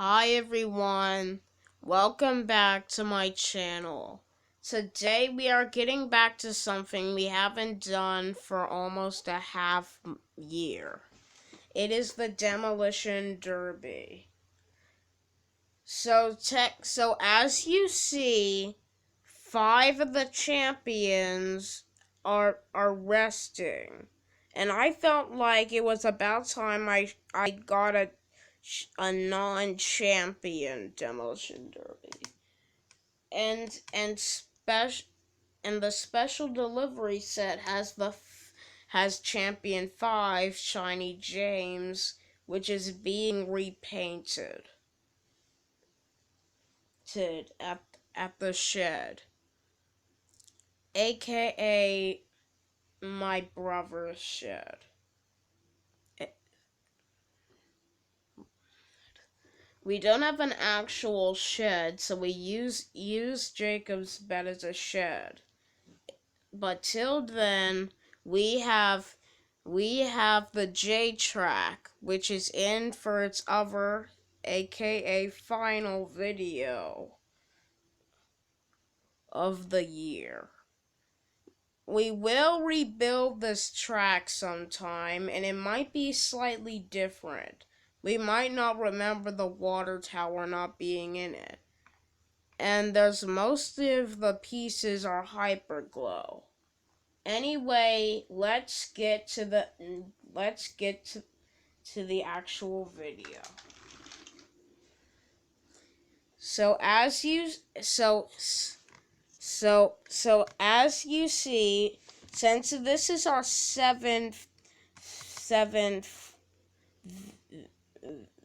Hi everyone, welcome back to my channel. Today we are getting back to something we haven't done for almost a half year. It is the Demolition Derby. So as you see, 5 of the champions are resting. And I felt like it was about time I got a non-champion Demolition Derby. And the special delivery set has Champion 5 Shiny James, which is being repainted at the shed, aka my brother's shed. We don't have an actual shed, so we use Jacob's bed as a shed. But till then, we have the J track, which is in for its other, aka final video of the year. We will rebuild this track sometime, and it might be slightly different. We might not remember the water tower not being in it. And there's most of the pieces are hyperglow. Anyway, let's get to the actual video. So as you see, since this is our seventh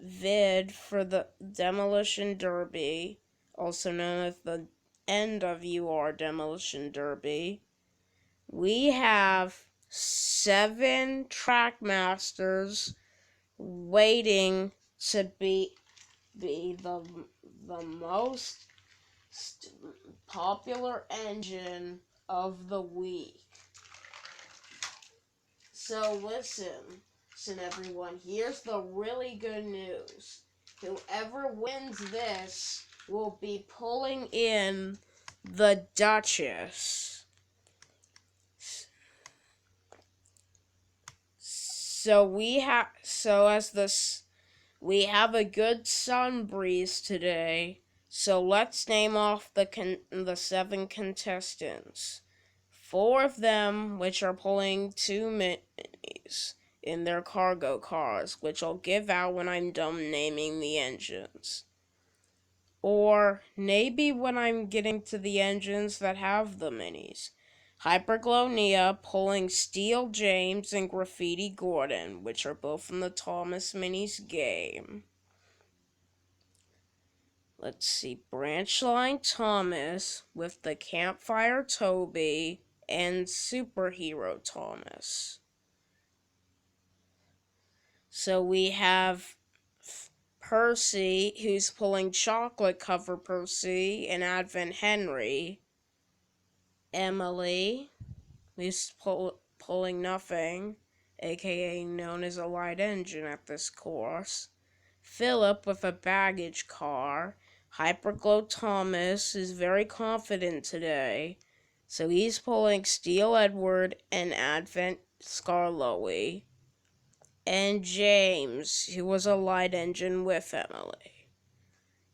vid for the Demolition Derby, also known as the NWR Demolition Derby, we have 7 track masters waiting to be the most popular engine of the week. So listen everyone, here's the really good news. Whoever wins this will be pulling in the Duchess. We have a good sun breeze today. So let's name off the 7 contestants. 4 of them, which are pulling 2 minis in their cargo cars, which I'll give out when I'm done naming the engines. Or maybe when I'm getting to the engines that have the minis. Hyperglow Nia pulling Steel James and Graffiti Gordon, which are both in the Thomas Minis game. Let's see, Branchline Thomas with the Campfire Toby and Superhero Thomas. So we have Percy, who's pulling Chocolate Cover Percy and Advent Henry. Emily, who's pulling Nothing, aka known as a light engine at this course. Philip with a baggage car. Hyperglow Thomas is very confident today, so he's pulling Steel Edward and Advent Scarlowy. And James, who was a light engine with Emily.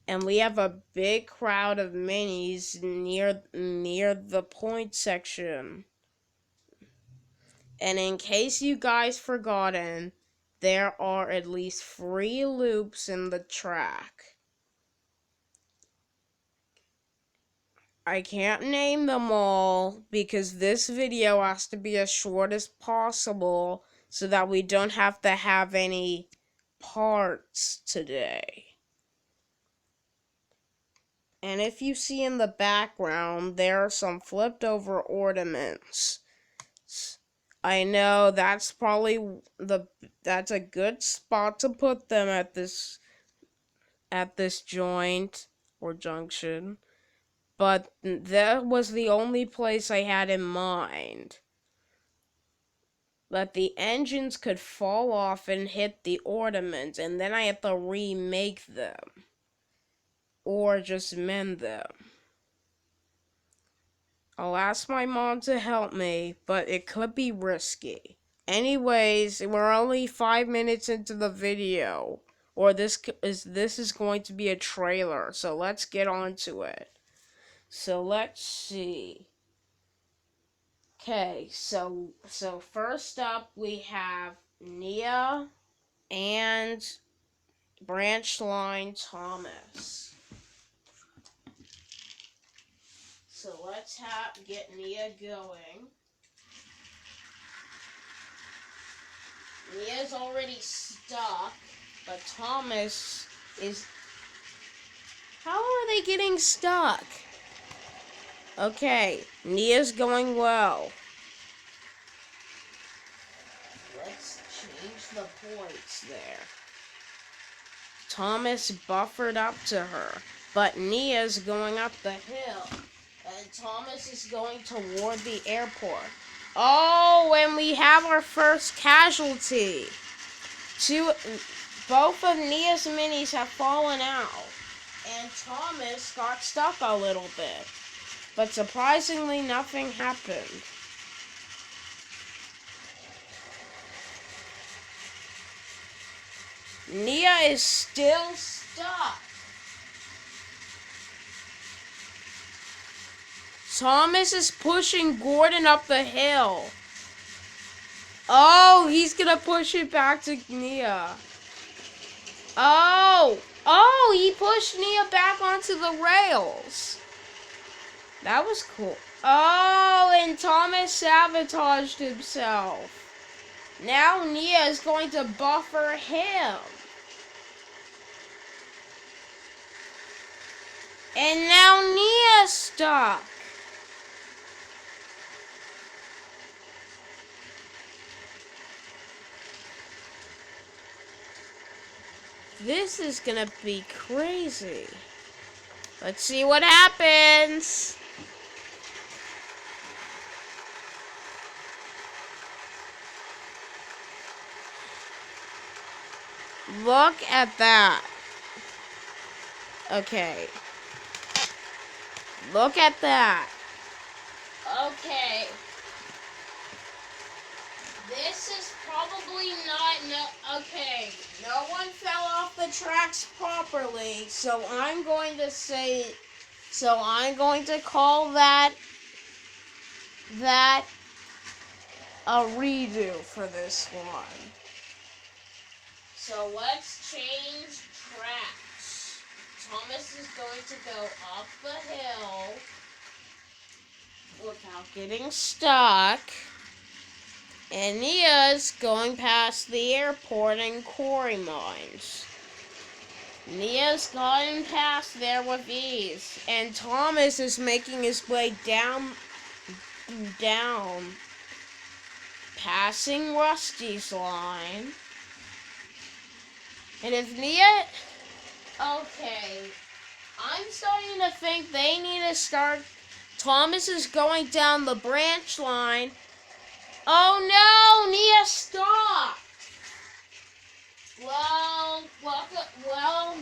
And we have a big crowd of minis near the point section. And in case you guys forgotten, there are at least 3 loops in the track. I can't name them all because this video has to be as short as possible so that we don't have to have any parts today. And if you see in the background, there are some flipped over ornaments. I know that's probably that's a good spot to put them at this joint or junction. But that was the only place I had in mind. That the engines could fall off and hit the ornaments, and then I had to remake them. or just mend them. I'll ask my mom to help me, but it could be risky. Anyways, we're only 5 minutes into the video, or this is going to be a trailer, so let's get on to it. So let's see. Okay, so first up we have Nia and Branch Line Thomas. So let's get Nia going. Nia's already stuck, but Thomas is... How are they getting stuck? Okay, Nia's going well. Let's change the points there. Thomas buffered up to her, but Nia's going up the hill, and Thomas is going toward the airport. Oh, and we have our first casualty. Both of Nia's minis have fallen out, and Thomas got stuck a little bit. But surprisingly, nothing happened. Nia is still stuck. Thomas is pushing Gordon up the hill. Oh, he's gonna push it back to Nia. Oh, he pushed Nia back onto the rails. That was cool. Oh, and Thomas sabotaged himself. Now Nia is going to buffer him. And now Nia's stuck. This is gonna be crazy. Let's see what happens. Look at that. Okay. Look at that. Okay. This is probably okay. No one fell off the tracks properly, so I'm going to call that a redo for this one. So let's change tracks. Thomas is going to go up the hill without getting stuck. And Nia's going past the airport and quarry mines. Nia's gotten past there with ease. And Thomas is making his way down, passing Rusty's line. And if Nia... Okay. I'm starting to think they need to start... Thomas is going down the branch line. Oh no! Nia stopped! Well,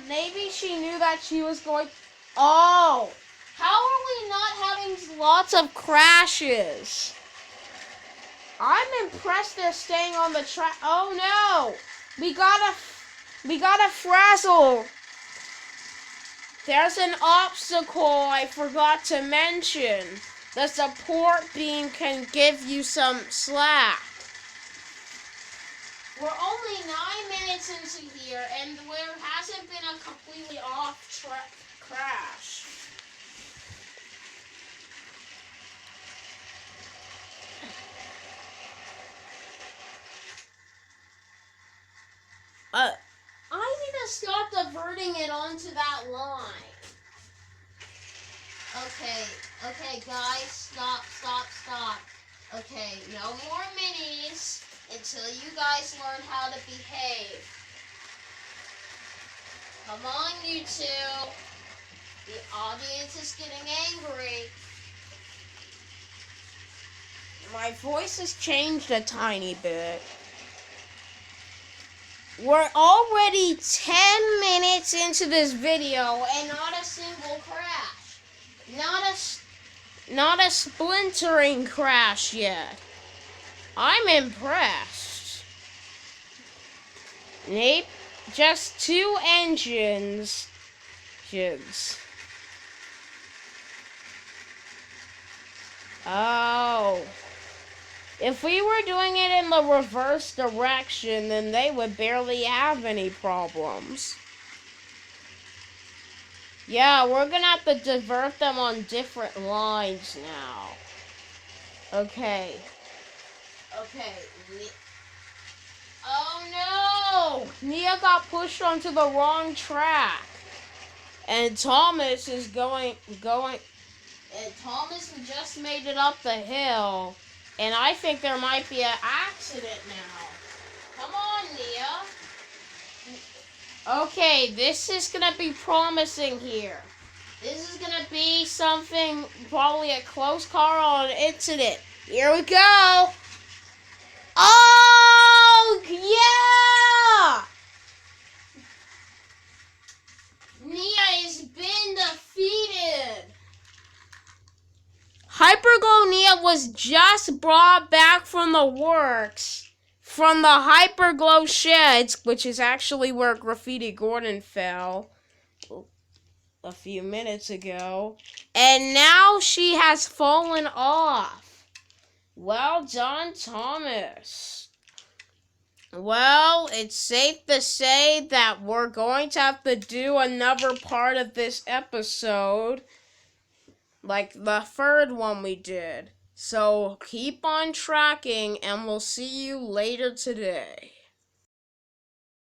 maybe she knew that she was going... Oh! How are we not having lots of crashes? I'm impressed they're staying on the track. Oh no! We got a frazzle. There's an obstacle I forgot to mention. The support beam can give you some slack. We're only 9 minutes into here, and there hasn't been a completely off-track crash. I need to stop diverting it onto that line. Okay, guys, stop. Okay, no more minis until you guys learn how to behave. Come on, you two. The audience is getting angry. My voice has changed a tiny bit. We're already 10 minutes into this video and not a Not a splintering crash yet. I'm impressed. Nope, just 2 engines. Oh. If we were doing it in the reverse direction, then they would barely have any problems. Yeah, we're gonna have to divert them on different lines now. Okay. Oh no! Nia got pushed onto the wrong track. And Thomas is going, and Thomas just made it up the hill. And I think there might be an accident now. Come on, Nia. Okay, this is gonna be promising here. This is gonna be something, probably a close call or an incident. Here we go. Oh, yeah! Nia has been defeated. Hyperglow Nia was just brought back from the works, from the Hyperglow sheds, which is actually where Graffiti Gordon fell a few minutes ago, and now she has fallen off. Well done, Thomas. Well, it's safe to say that we're going to have to do another part of this episode, like the third one we did. So keep on tracking, and we'll see you later today.